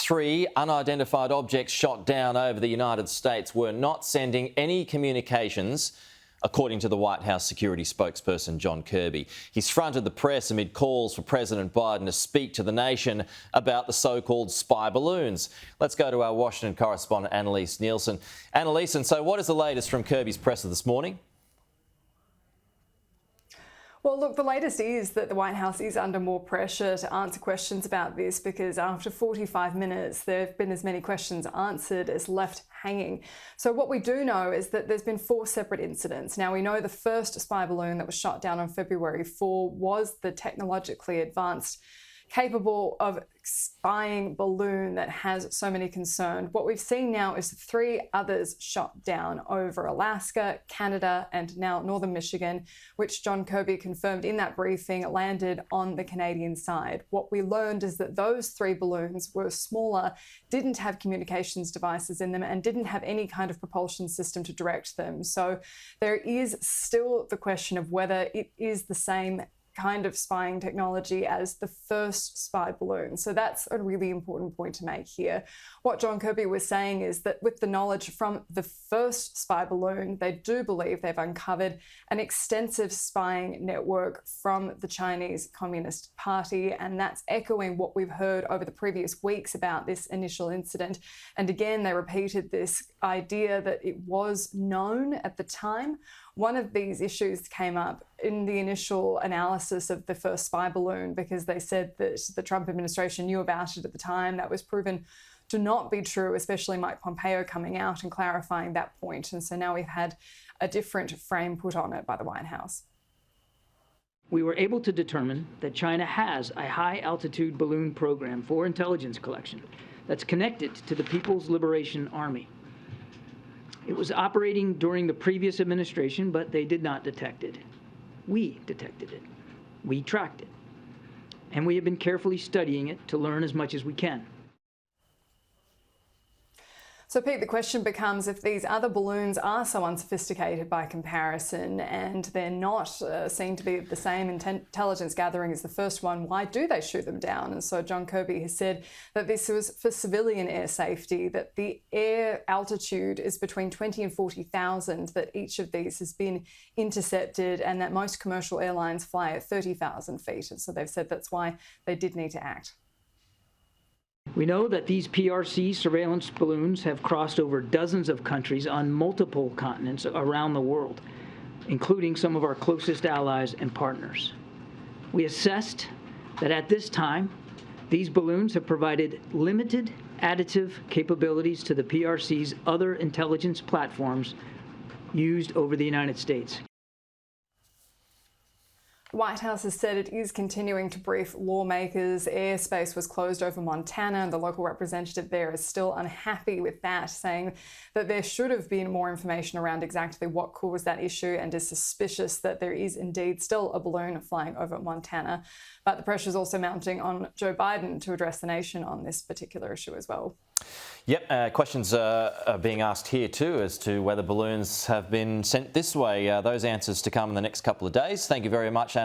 three unidentified objects shot down over the United States were not sending any communications, according to the White House security spokesperson John Kirby. He's fronted the press amid calls for President Biden to speak to the nation about the so-called spy balloons. Let's go to our Washington correspondent Anneliese Nielsen. Anneliese, so what is the latest from Kirby's presser this morning? Well, look, the latest is that the White House is under more pressure to answer questions about this because after 45 minutes, there have been as many questions answered as left hanging. So what we do know is that there's been 4 separate incidents. Now, we know the first spy balloon that was shot down on February 4 was the technologically advanced, capable of spying balloon that has so many concerned. What we've seen now is 3 others shot down over Alaska, Canada, and now northern Michigan, which John Kirby confirmed in that briefing landed on the Canadian side. What we learned is that those 3 balloons were smaller, didn't have communications devices in them, and didn't have any kind of propulsion system to direct them. So there is still the question of whether it is the same kind of spying technology as the first spy balloon. So that's a really important point to make here. What John Kirby was saying is that with the knowledge from the first spy balloon, they do believe they've uncovered an extensive spying network from the Chinese Communist Party, and that's echoing what we've heard over the previous weeks about this initial incident. And again, they repeated this idea that it was known at the time. One of these issues came up in the initial analysis of the first spy balloon because they said that the Trump administration knew about it at the time. That was proven to not be true, especially Mike Pompeo coming out and clarifying that point. And so now we've had a different frame put on it by the White House. We were able to determine that China has a high-altitude balloon program for intelligence collection that's connected to the People's Liberation Army. It was operating during the previous administration, but they did not detect it. We detected it. We tracked it. And we have been carefully studying it to learn as much as we can. So, Pete, the question becomes, if these other balloons are so unsophisticated by comparison and they're not seen to be the same intelligence gathering as the first one, why do they shoot them down? And so John Kirby has said that this was for civilian air safety, that the air altitude is between 20 and 40,000, that each of these has been intercepted, and that most commercial airlines fly at 30,000 feet. And so they've said that's why they did need to act. We know that these PRC surveillance balloons have crossed over dozens of countries on multiple continents around the world, including some of our closest allies and partners. We assessed that at this time, these balloons have provided limited additive capabilities to the PRC's other intelligence platforms used over the United States. The White House has said it is continuing to brief lawmakers. Airspace was closed over Montana, and the local representative there is still unhappy with that, saying that there should have been more information around exactly what caused that issue, and is suspicious that there is indeed still a balloon flying over Montana. But the pressure is also mounting on Joe Biden to address the nation on this particular issue as well. Yep, questions are being asked here too as to whether balloons have been sent this way. Those answers to come in the next couple of days. Thank you very much, Anneliese.